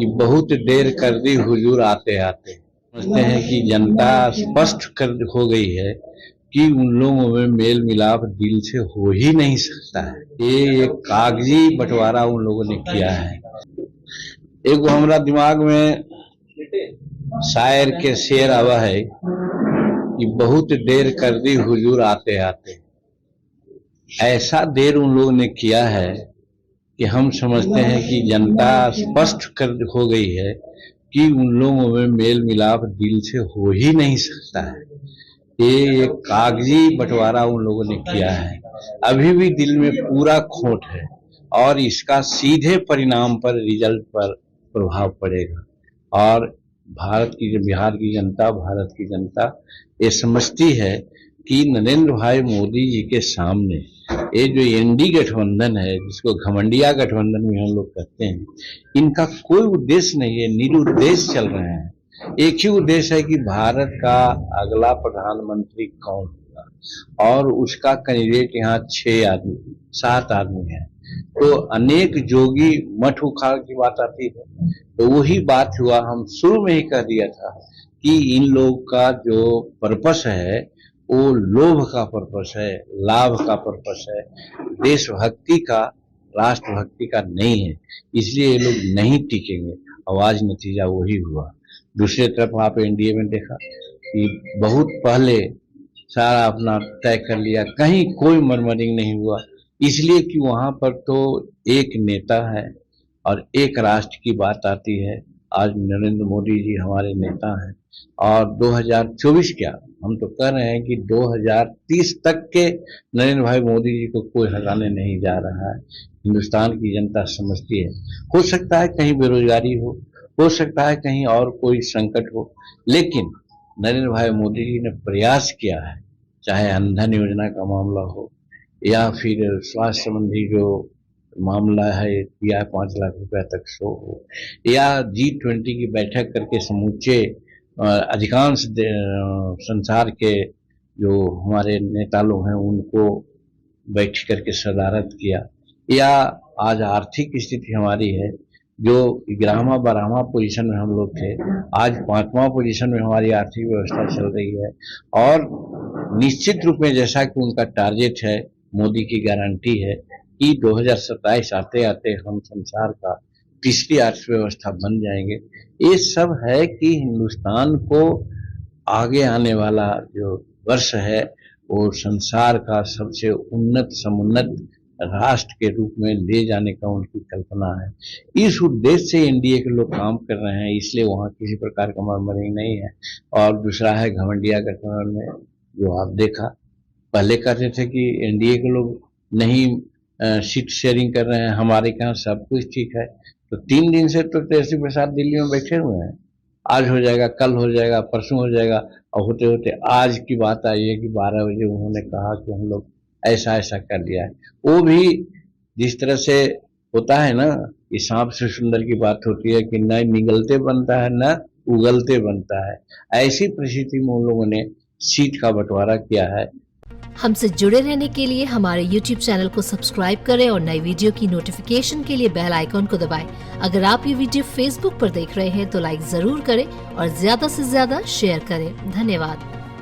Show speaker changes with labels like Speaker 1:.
Speaker 1: कि बहुत देर कर दी हुजूर आते आते। समझते हैं कि जनता स्पष्ट कर हो गई है कि उन लोगों में मेल मिलाप दिल से हो ही नहीं सकता है। ये एक कागजी बंटवारा उन लोगों ने किया है। एक हमारा दिमाग में शायर के शेर आवा है कि बहुत देर कर दी हुजूर आते आते। ऐसा देर उन लोगों ने किया है कि हम समझते हैं कि जनता स्पष्ट कर हो गई है कि उन लोगों में मेल मिलाप दिल से हो ही नहीं सकता है। ये एक कागजी बंटवारा उन लोगों ने किया है। अभी भी दिल में पूरा खोट है और इसका सीधे परिणाम पर, रिजल्ट पर प्रभाव पड़ेगा। और भारत की जनता ये समझती है कि नरेंद्र भाई मोदी जी के सामने ये जो एनडी गठबंधन है, जिसको घमंडिया गठबंधन भी हम लोग कहते हैं, इनका कोई उद्देश्य नहीं है, निरुद्देश्य चल रहे हैं। एक ही उद्देश्य है कि भारत का अगला प्रधानमंत्री कौन होगा, और उसका कैंडिडेट यहाँ 7 आदमी है। तो अनेक जोगी मठ उखाड़ की बात आती है। तो वही बात हुआ, हम शुरू में ही कह दिया था कि इन लोग का जो पर्पस है वो लोभ का पर्पस है, लाभ का पर्पस है, देशभक्ति का, राष्ट्रभक्ति का नहीं है। इसलिए ये लोग नहीं टिकेंगे। आवाज नतीजा वही हुआ। दूसरी तरफ आप एनडीए में देखा कि बहुत पहले सारा अपना तय कर लिया, कहीं कोई मरमरिंग नहीं हुआ, इसलिए कि वहां पर तो एक नेता है और एक राष्ट्र की बात आती है। आज नरेंद्र मोदी जी हमारे नेता हैं और 2024 क्या, हम तो कह रहे हैं कि 2030 तक के नरेंद्र भाई मोदी जी को कोई हटाने नहीं जा रहा है। हिंदुस्तान की जनता समझती है। हो सकता है कहीं बेरोजगारी हो सकता है कहीं और कोई संकट हो, लेकिन नरेंद्र भाई मोदी जी ने प्रयास किया है, चाहे अंधन योजना का मामला हो या फिर स्वास्थ्य संबंधी जो मामला है या 5 लाख रुपया तक सो हो, या G20 की बैठक करके समूचे अधिकांश संसार के जो हमारे नेता लोग हैं उनको बैठ करके सदारत किया, या आज आर्थिक स्थिति हमारी है जो 11वां 12वां पोजीशन में हम लोग थे, आज 5वां पोजीशन में हमारी आर्थिक व्यवस्था चल रही है। और निश्चित रूप में जैसा कि उनका टारगेट है, मोदी की गारंटी है कि 2027 आते आते हम संसार का तीसरी अर्थव्यवस्था बन जाएंगे। ये सब है कि हिंदुस्तान को आगे आने वाला जो वर्ष है वो संसार का सबसे उन्नत समुन्नत राष्ट्र के रूप में ले जाने का उनकी कल्पना है। इस उद्देश्य से एनडीए के लोग काम कर रहे हैं, इसलिए वहां किसी प्रकार का मरमरिंग नहीं है। और दूसरा है घमंडिया गठबंधन में जो आप देखा, पहले कहते थे कि एनडीए के लोग नहीं सीट शेयरिंग कर रहे हैं, हमारे यहाँ सब कुछ ठीक है। तो 3 दिन से तो तेजस्वी प्रसाद दिल्ली में बैठे हुए हैं, आज हो जाएगा, कल हो जाएगा, परसों हो जाएगा, और होते होते आज की बात आई है कि 12 बजे उन्होंने कहा कि हम लोग ऐसा ऐसा कर लिया है। वो भी जिस तरह से होता है ना कि सांप से सुंदर की बात होती है कि न निगलते बनता है न उगलते बनता है, ऐसी परिस्थिति में उन लोगों ने सीट का बंटवारा किया है।
Speaker 2: हमसे जुड़े रहने के लिए हमारे YouTube चैनल को सब्सक्राइब करें और नई वीडियो की नोटिफिकेशन के लिए बेल आइकॉन को दबाएं। अगर आप ये वीडियो Facebook पर देख रहे हैं तो लाइक जरूर करें और ज्यादा से ज्यादा शेयर करें। धन्यवाद।